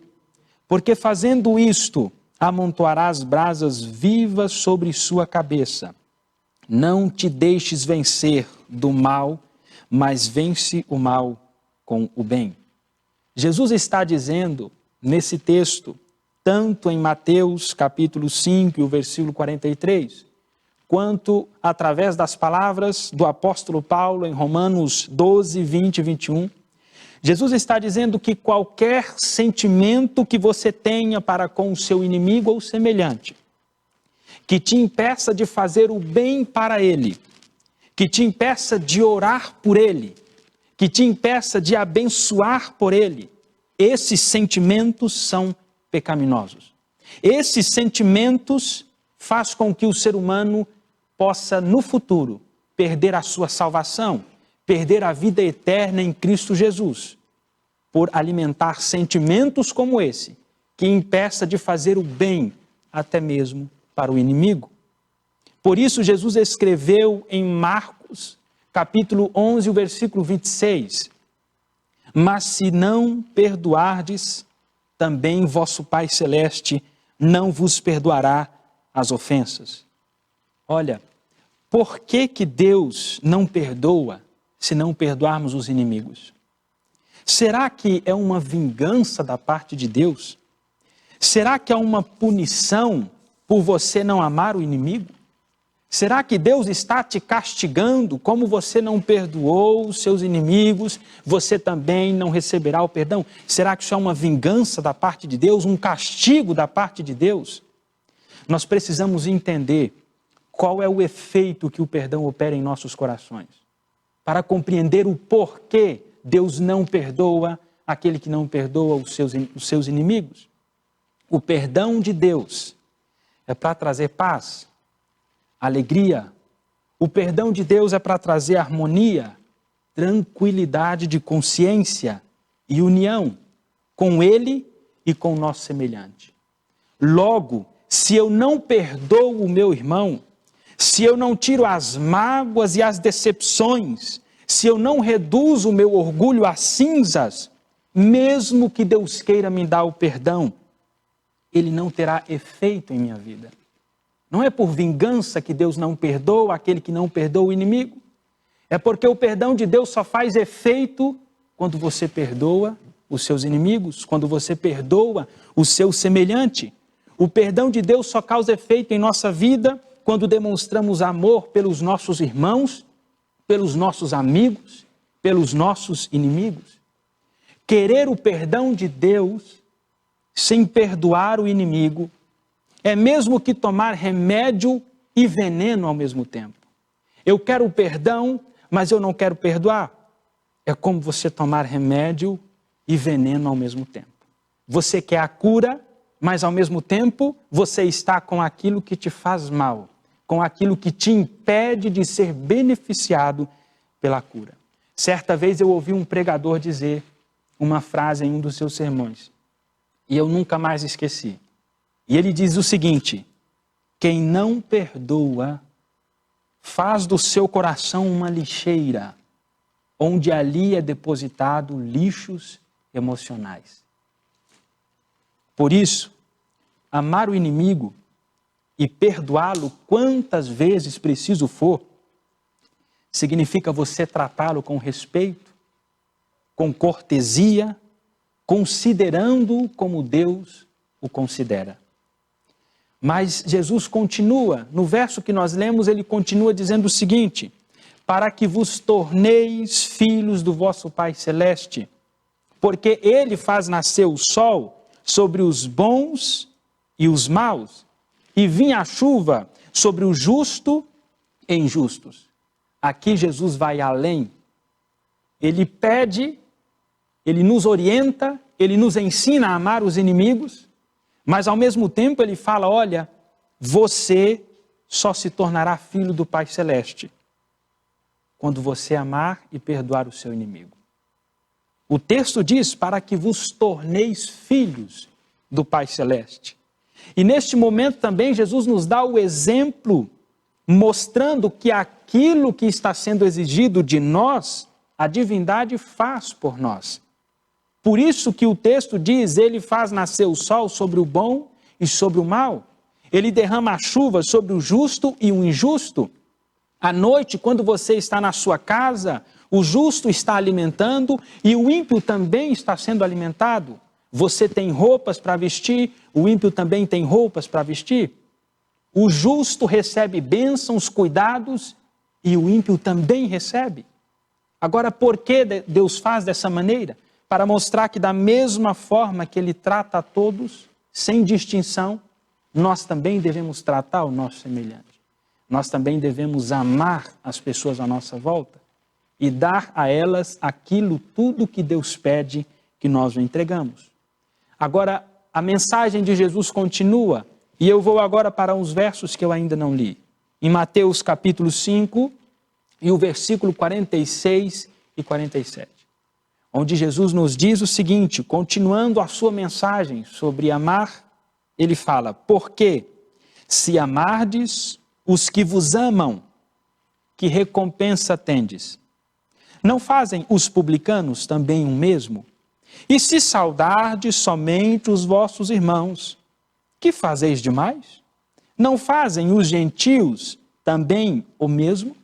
Speaker 5: Porque fazendo isto, amontoarás brasas vivas sobre sua cabeça. Não te deixes vencer do mal, mas vence o mal com o bem. Jesus está dizendo nesse texto, tanto em Mateus capítulo 5 e o versículo 43, quanto através das palavras do apóstolo Paulo em Romanos 12, 20 e 21, Jesus está dizendo que qualquer sentimento que você tenha para com o seu inimigo ou semelhante, que te impeça de fazer o bem para ele, que te impeça de orar por ele, que te impeça de abençoar por ele, esses sentimentos são pecaminosos. Esses sentimentos fazem com que o ser humano possa, no futuro, perder a sua salvação, perder a vida eterna em Cristo Jesus, por alimentar sentimentos como esse, que impeça de fazer o bem, até mesmo para o inimigo. Por isso, Jesus escreveu em Marcos, capítulo 11, o versículo 26, mas se não perdoardes, também vosso Pai Celeste não vos perdoará as ofensas. Olha, por que Deus não perdoa se não perdoarmos os inimigos? Será que é uma vingança da parte de Deus? Será que é uma punição por você não amar o inimigo? Será que Deus está te castigando? Como você não perdoou os seus inimigos, você também não receberá o perdão? Será que isso é uma vingança da parte de Deus, um castigo da parte de Deus? Nós precisamos entender qual é o efeito que o perdão opera em nossos corações, para compreender o porquê Deus não perdoa aquele que não perdoa os seus inimigos. O perdão de Deus é para trazer paz, alegria. O perdão de Deus é para trazer harmonia, tranquilidade de consciência e união com Ele e com o nosso semelhante. Logo, se eu não perdoo o meu irmão, se eu não tiro as mágoas e as decepções, se eu não reduzo o meu orgulho a cinzas, mesmo que Deus queira me dar o perdão, ele não terá efeito em minha vida. Não é por vingança que Deus não perdoa aquele que não perdoa o inimigo. É porque o perdão de Deus só faz efeito quando você perdoa os seus inimigos, quando você perdoa o seu semelhante. O perdão de Deus só causa efeito em nossa vida quando demonstramos amor pelos nossos irmãos, pelos nossos amigos, pelos nossos inimigos. Querer o perdão de Deus sem perdoar o inimigo é mesmo que tomar remédio e veneno ao mesmo tempo. Eu quero o perdão, mas eu não quero perdoar. É como você tomar remédio e veneno ao mesmo tempo. Você quer a cura, mas ao mesmo tempo você está com aquilo que te faz mal, com aquilo que te impede de ser beneficiado pela cura. Certa vez eu ouvi um pregador dizer uma frase em um dos seus sermões, e eu nunca mais esqueci. E ele diz o seguinte: quem não perdoa faz do seu coração uma lixeira, onde ali é depositado lixos emocionais. Por isso, amar o inimigo e perdoá-lo quantas vezes preciso for, significa você tratá-lo com respeito, com cortesia, considerando-o como Deus o considera. Mas Jesus continua, no verso que nós lemos, ele continua dizendo o seguinte: para que vos torneis filhos do vosso Pai Celeste, porque Ele faz nascer o sol sobre os bons e os maus, e vinha a chuva sobre o justo e injustos. Aqui Jesus vai além. Ele pede, ele nos orienta, ele nos ensina a amar os inimigos, mas ao mesmo tempo ele fala: olha, você só se tornará filho do Pai Celeste quando você amar e perdoar o seu inimigo. O texto diz: para que vos torneis filhos do Pai Celeste. E neste momento também Jesus nos dá o exemplo, mostrando que aquilo que está sendo exigido de nós, a divindade faz por nós. Por isso que o texto diz: ele faz nascer o sol sobre o bom e sobre o mal. Ele derrama a chuva sobre o justo e o injusto. À noite, quando você está na sua casa, o justo está alimentando e o ímpio também está sendo alimentado. Você tem roupas para vestir, o ímpio também tem roupas para vestir. O justo recebe bênçãos, cuidados, e o ímpio também recebe. Agora, por que Deus faz dessa maneira? Para mostrar que da mesma forma que Ele trata a todos, sem distinção, nós também devemos tratar o nosso semelhante. Nós também devemos amar as pessoas à nossa volta e dar a elas aquilo tudo que Deus pede que nós o entregamos. Agora, a mensagem de Jesus continua, e eu vou agora para uns versos que eu ainda não li. Em Mateus capítulo 5, e o versículo 46 e 47. Onde Jesus nos diz o seguinte, continuando a sua mensagem sobre amar, ele fala: porque se amardes os que vos amam, que recompensa tendes? Não fazem os publicanos também o mesmo? E se saudardes somente os vossos irmãos, que fazeis demais? Não fazem os gentios também o mesmo?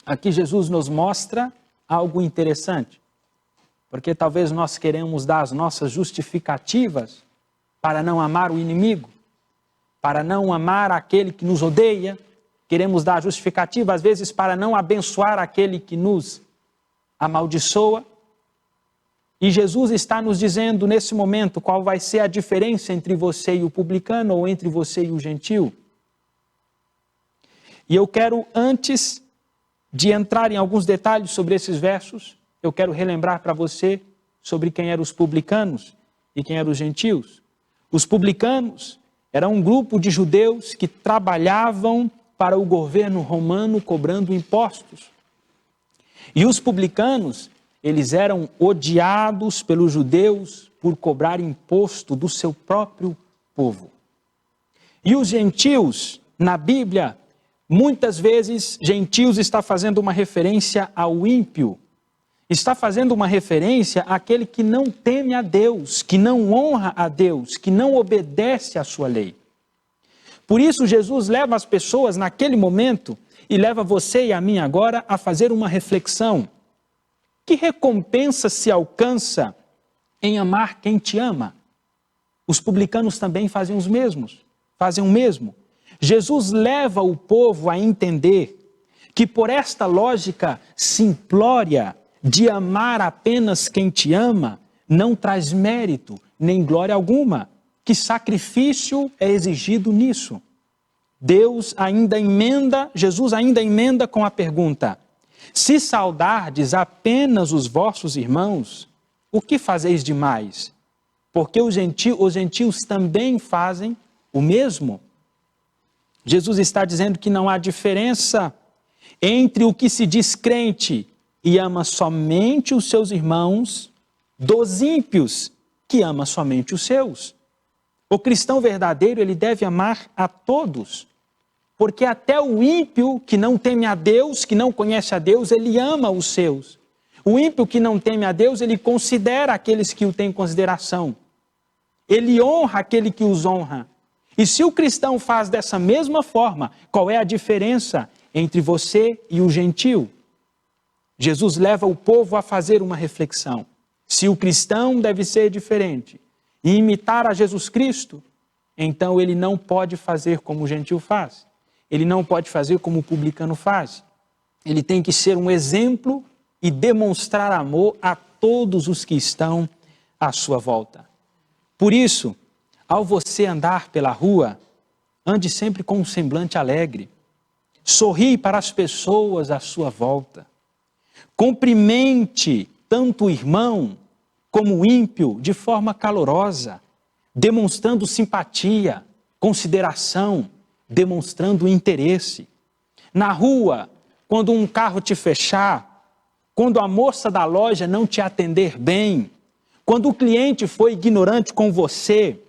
Speaker 5: Aqui Jesus nos mostra algo interessante, porque talvez nós queremos dar as nossas justificativas para não amar o inimigo, para não amar aquele que nos odeia, queremos dar justificativa, às vezes, para não abençoar aquele que nos amaldiçoa. E Jesus está nos dizendo nesse momento qual vai ser a diferença entre você e o publicano ou entre você e o gentil. E eu quero, antes de entrar em alguns detalhes sobre esses versos, eu quero relembrar para você sobre quem eram os publicanos e quem eram os gentios. Os publicanos eram um grupo de judeus que trabalhavam para o governo romano cobrando impostos. E os publicanos, eles eram odiados pelos judeus por cobrar imposto do seu próprio povo. E os gentios, na Bíblia, muitas vezes, gentios está fazendo uma referência ao ímpio, está fazendo uma referência àquele que não teme a Deus, que não honra a Deus, que não obedece à sua lei. Por isso, Jesus leva as pessoas naquele momento e leva você e a mim agora a fazer uma reflexão. Que recompensa se alcança em amar quem te ama? Os publicanos também fazem o mesmo. Jesus leva o povo a entender que por esta lógica simplória de amar apenas quem te ama, não traz mérito, nem glória alguma. Que sacrifício é exigido nisso? Jesus ainda emenda com a pergunta: se saudardes apenas os vossos irmãos, o que fazeis demais? Porque os gentios também fazem o mesmo. Jesus está dizendo que não há diferença entre o que se diz crente e ama somente os seus irmãos, dos ímpios, que ama somente os seus. O cristão verdadeiro, ele deve amar a todos, porque até o ímpio que não teme a Deus, que não conhece a Deus, ele ama os seus. O ímpio que não teme a Deus, ele considera aqueles que o têm em consideração. Ele honra aquele que os honra. E se o cristão faz dessa mesma forma, qual é a diferença entre você e o gentil? Jesus leva o povo a fazer uma reflexão. Se o cristão deve ser diferente e imitar a Jesus Cristo, então ele não pode fazer como o gentil faz. Ele não pode fazer como o publicano faz. Ele tem que ser um exemplo e demonstrar amor a todos os que estão à sua volta. Por isso, ao você andar pela rua, ande sempre com um semblante alegre. Sorri para as pessoas à sua volta. Cumprimente tanto o irmão como o ímpio de forma calorosa, demonstrando simpatia, consideração, demonstrando interesse. Na rua, quando um carro te fechar, quando a moça da loja não te atender bem, quando o cliente for ignorante com você,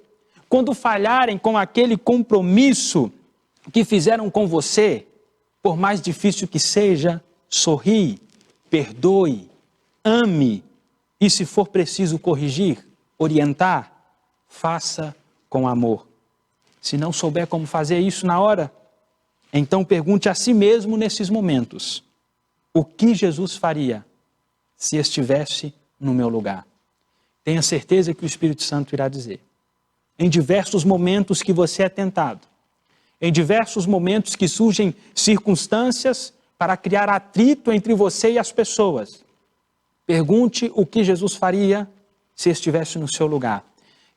Speaker 5: quando falharem com aquele compromisso que fizeram com você, por mais difícil que seja, sorri, perdoe, ame e, se for preciso corrigir, orientar, faça com amor. Se não souber como fazer isso na hora, então pergunte a si mesmo nesses momentos: o que Jesus faria se estivesse no meu lugar? Tenha certeza que o Espírito Santo irá dizer. Em diversos momentos que você é tentado, em diversos momentos que surgem circunstâncias para criar atrito entre você e as pessoas, pergunte o que Jesus faria se estivesse no seu lugar.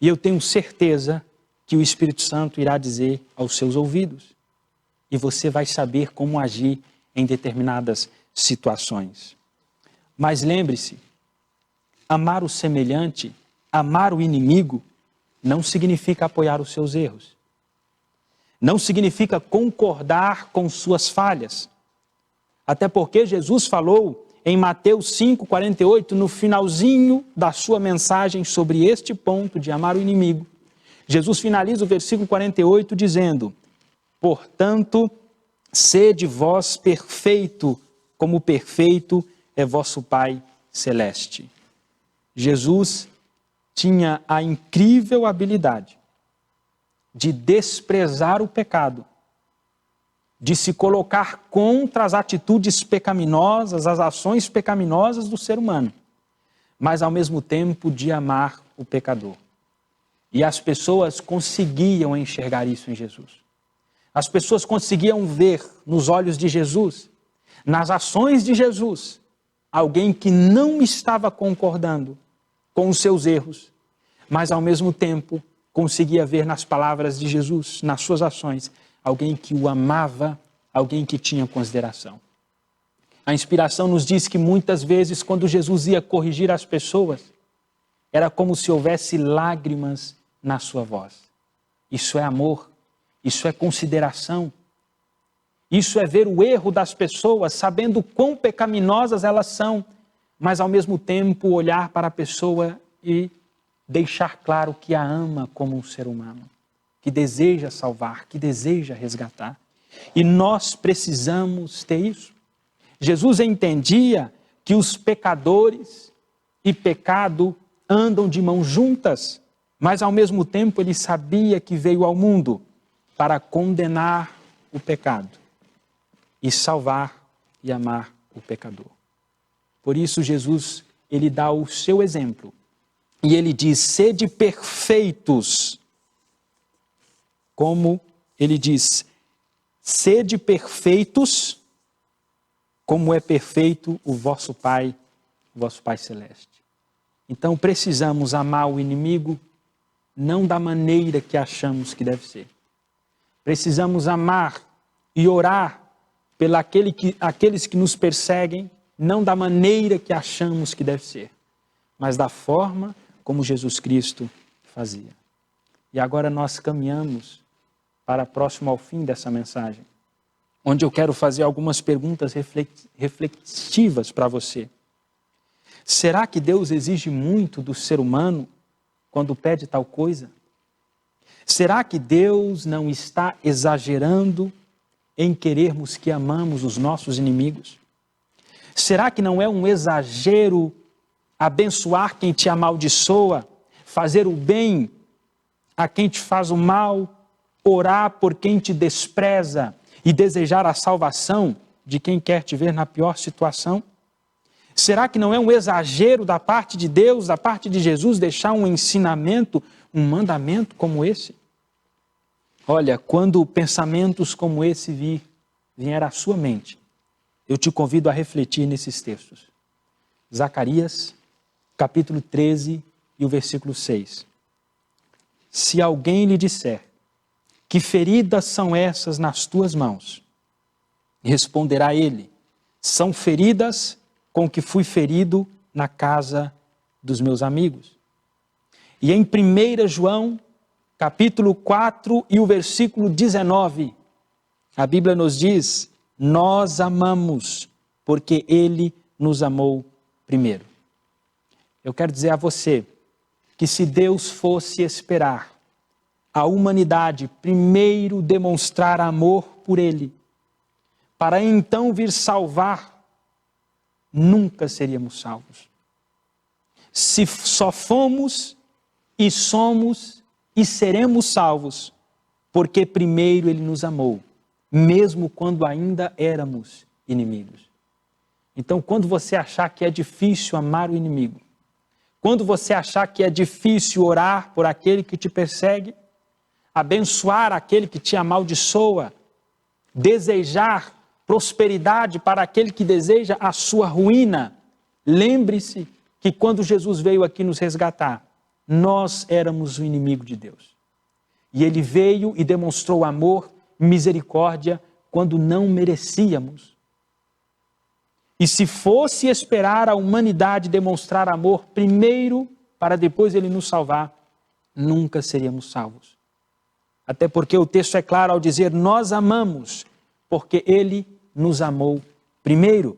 Speaker 5: E eu tenho certeza que o Espírito Santo irá dizer aos seus ouvidos. E você vai saber como agir em determinadas situações. Mas lembre-se, amar o semelhante, amar o inimigo, não significa apoiar os seus erros. Não significa concordar com suas falhas. Até porque Jesus falou em Mateus 5,48, no finalzinho da sua mensagem sobre este ponto de amar o inimigo. Jesus finaliza o versículo 48 dizendo: portanto, sede vós perfeito, como perfeito é vosso Pai Celeste. Jesus tinha a incrível habilidade de desprezar o pecado, de se colocar contra as atitudes pecaminosas, as ações pecaminosas do ser humano, mas ao mesmo tempo de amar o pecador. E as pessoas conseguiam enxergar isso em Jesus. As pessoas conseguiam ver nos olhos de Jesus, nas ações de Jesus, alguém que não estava concordando com os seus erros, mas ao mesmo tempo conseguia ver nas palavras de Jesus, nas suas ações, alguém que o amava, alguém que tinha consideração. A inspiração nos diz que muitas vezes, quando Jesus ia corrigir as pessoas, era como se houvesse lágrimas na sua voz. Isso é amor, isso é consideração. Isso é ver o erro das pessoas, sabendo quão pecaminosas elas são, mas ao mesmo tempo olhar para a pessoa e deixar claro que a ama como um ser humano, que deseja salvar, que deseja resgatar. E nós precisamos ter isso. Jesus entendia que os pecadores e pecado andam de mãos juntas, mas ao mesmo tempo ele sabia que veio ao mundo para condenar o pecado e salvar e amar o pecador. Por isso Jesus, ele dá o seu exemplo e ele diz: sede perfeitos, como ele diz, sede perfeitos, como é perfeito o vosso Pai Celeste. Então precisamos amar o inimigo não da maneira que achamos que deve ser. Precisamos amar e orar aqueles que nos perseguem, não da maneira que achamos que deve ser, mas da forma como Jesus Cristo fazia. E agora nós caminhamos para próximo ao fim dessa mensagem, onde eu quero fazer algumas perguntas reflexivas para você. Será que Deus exige muito do ser humano quando pede tal coisa? Será que Deus não está exagerando em querermos que amamos os nossos inimigos? Será que não é um exagero abençoar quem te amaldiçoa, fazer o bem a quem te faz o mal, orar por quem te despreza e desejar a salvação de quem quer te ver na pior situação? Será que não é um exagero da parte de Deus, da parte de Jesus, deixar um ensinamento, um mandamento como esse? Olha, quando pensamentos como esse vier à sua mente, eu te convido a refletir nesses textos. Zacarias, capítulo 13 e o versículo 6. Se alguém lhe disser, que feridas são essas nas tuas mãos? Responderá ele, são feridas com que fui ferido na casa dos meus amigos. E em 1 João, capítulo 4 e o versículo 19, a Bíblia nos diz, nós amamos porque Ele nos amou primeiro. Eu quero dizer a você que se Deus fosse esperar a humanidade primeiro demonstrar amor por Ele, para então vir salvar, nunca seríamos salvos. Se só fomos e somos e seremos salvos, porque primeiro Ele nos amou, mesmo quando ainda éramos inimigos. Então, quando você achar que é difícil amar o inimigo, quando você achar que é difícil orar por aquele que te persegue, abençoar aquele que te amaldiçoa, desejar prosperidade para aquele que deseja a sua ruína, lembre-se que quando Jesus veio aqui nos resgatar, nós éramos o inimigo de Deus. E Ele veio e demonstrou amor, misericórdia, quando não merecíamos. E se fosse esperar a humanidade demonstrar amor primeiro, para depois Ele nos salvar, nunca seríamos salvos. Até porque o texto é claro ao dizer, nós amamos, porque Ele nos amou primeiro.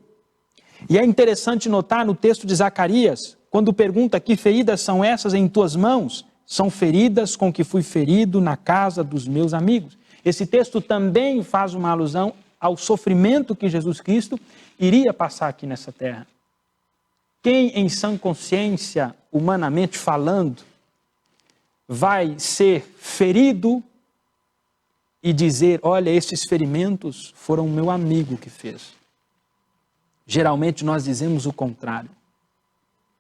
Speaker 5: E é interessante notar no texto de Zacarias, quando pergunta que feridas são essas em tuas mãos, são feridas com que fui ferido na casa dos meus amigos. Esse texto também faz uma alusão ao sofrimento que Jesus Cristo iria passar aqui nessa terra. Quem em sã consciência, humanamente falando, vai ser ferido e dizer, olha, esses ferimentos foram o meu amigo que fez. Geralmente nós dizemos o contrário.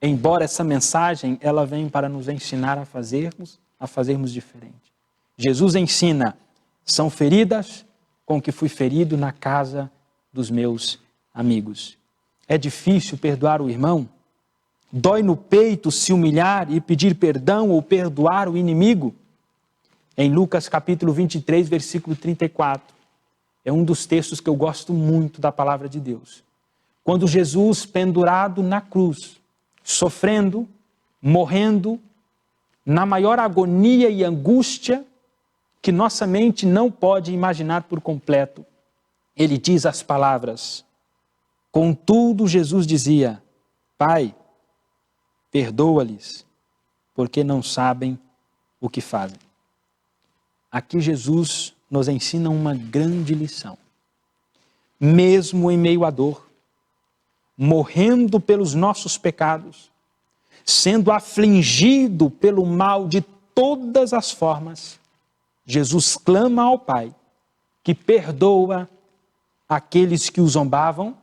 Speaker 5: Embora essa mensagem, ela vem para nos ensinar a fazermos diferente. Jesus ensina, São feridas com que fui ferido na casa dos meus amigos. É difícil perdoar o irmão? Dói no peito se humilhar e pedir perdão ou perdoar o inimigo? Em Lucas capítulo 23, versículo 34, é um dos textos que eu gosto muito da palavra de Deus. Quando Jesus, pendurado na cruz, sofrendo, morrendo, na maior agonia e angústia que nossa mente não pode imaginar por completo, ele diz as palavras: contudo, Jesus dizia: Pai, perdoa-lhes, porque não sabem o que fazem. Aqui Jesus nos ensina uma grande lição. Mesmo em meio à dor, morrendo pelos nossos pecados, sendo afligido pelo mal de todas as formas, Jesus clama ao Pai, que perdoa aqueles que o zombavam,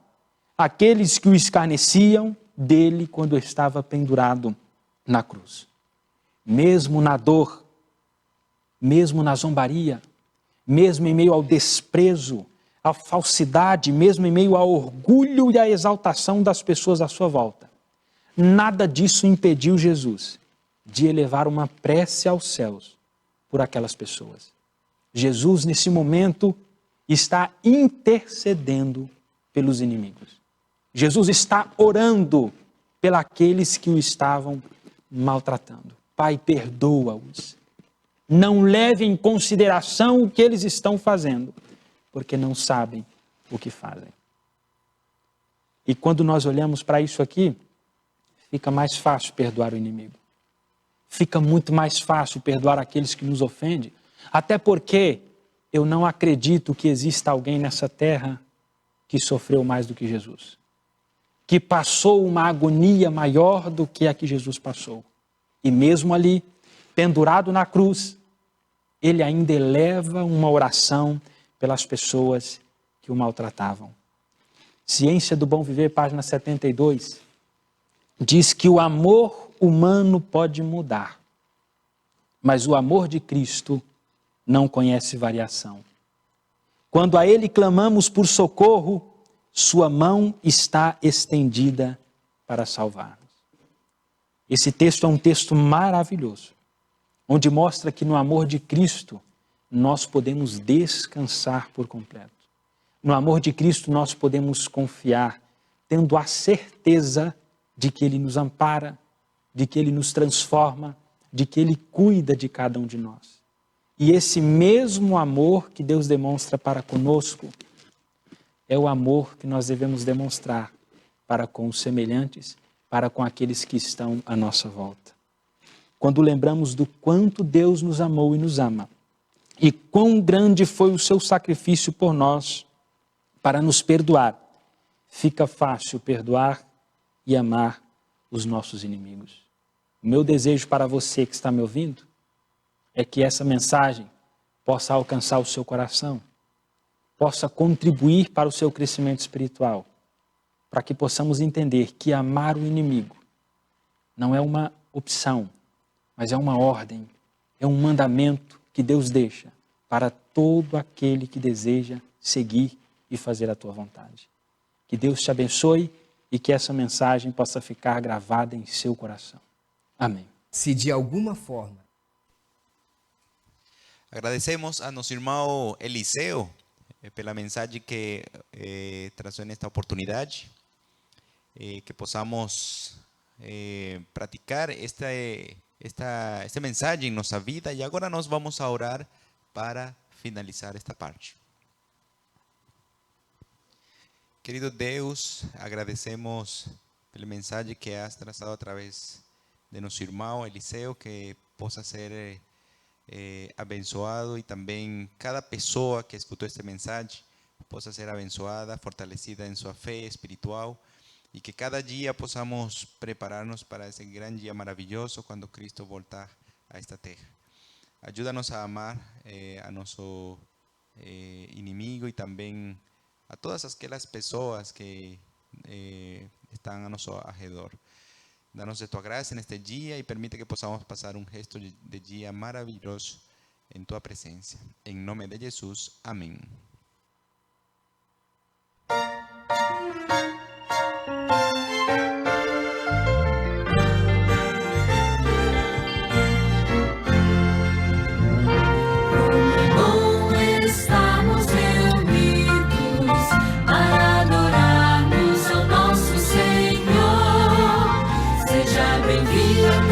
Speaker 5: aqueles que o escarneciam dele quando estava pendurado na cruz. Mesmo na dor, mesmo na zombaria, mesmo em meio ao desprezo, à falsidade, mesmo em meio ao orgulho e à exaltação das pessoas à sua volta, nada disso impediu Jesus de elevar uma prece aos céus por aquelas pessoas. Jesus, nesse momento, está intercedendo pelos inimigos. Jesus está orando pelos que o estavam maltratando. Pai, perdoa-os. Não leve em consideração o que eles estão fazendo, porque não sabem o que fazem. E quando nós olhamos para isso aqui, fica mais fácil perdoar o inimigo. Fica muito mais fácil perdoar aqueles que nos ofendem, até porque eu não acredito que exista alguém nessa terra que sofreu mais do que Jesus, que passou uma agonia maior do que a que Jesus passou. E mesmo ali, pendurado na cruz, ele ainda eleva uma oração pelas pessoas que o maltratavam. Ciência do Bom Viver, página 72, diz que o amor humano pode mudar, mas o amor de Cristo não conhece variação. Quando a Ele clamamos por socorro, sua mão está estendida para salvar-nos. Esse texto é um texto maravilhoso, onde mostra que no amor de Cristo nós podemos descansar por completo. No amor de Cristo nós podemos confiar, tendo a certeza de que Ele nos ampara, de que Ele nos transforma, de que Ele cuida de cada um de nós. E esse mesmo amor que Deus demonstra para conosco é o amor que nós devemos demonstrar para com os semelhantes, para com aqueles que estão à nossa volta. Quando lembramos do quanto Deus nos amou e nos ama, e quão grande foi o seu sacrifício por nós para nos perdoar, fica fácil perdoar e amar os nossos inimigos. O meu desejo para você que está me ouvindo é que essa mensagem possa alcançar o seu coração, possa contribuir para o seu crescimento espiritual, para que possamos entender que amar o inimigo não é uma opção, mas é uma ordem, é um mandamento que Deus deixa para todo aquele que deseja seguir e fazer a tua vontade. Que Deus te abençoe e que essa mensagem possa ficar gravada em seu coração. Amém.
Speaker 6: Se de alguma forma
Speaker 1: Agradecemos a nosso irmão Eliseu pela mensagem que trazou nesta oportunidade, que possamos praticar esta mensagem em nossa vida. E agora nós vamos a orar para finalizar esta parte. Querido Deus, agradecemos pela mensagem que has trazado através de nosso irmão Eliseu, que possa ser abençoado, e também cada pessoa que escutou esta mensagem possa ser abençoada, fortalecida em sua fé espiritual, e que cada dia possamos preparar-nos para esse grande dia maravilhoso quando Cristo voltar a esta terra. Ajuda-nos a amar a nosso inimigo e também a todas aquelas pessoas que estão a nosso arredor. Danos de tua graça neste dia e permite que possamos passar um resto de dia maravilhoso em tua presença. Em nome de Jesus, amém.
Speaker 4: Bom estamos reunidos para adorarmos ao nosso Senhor. Seja bem-vindo.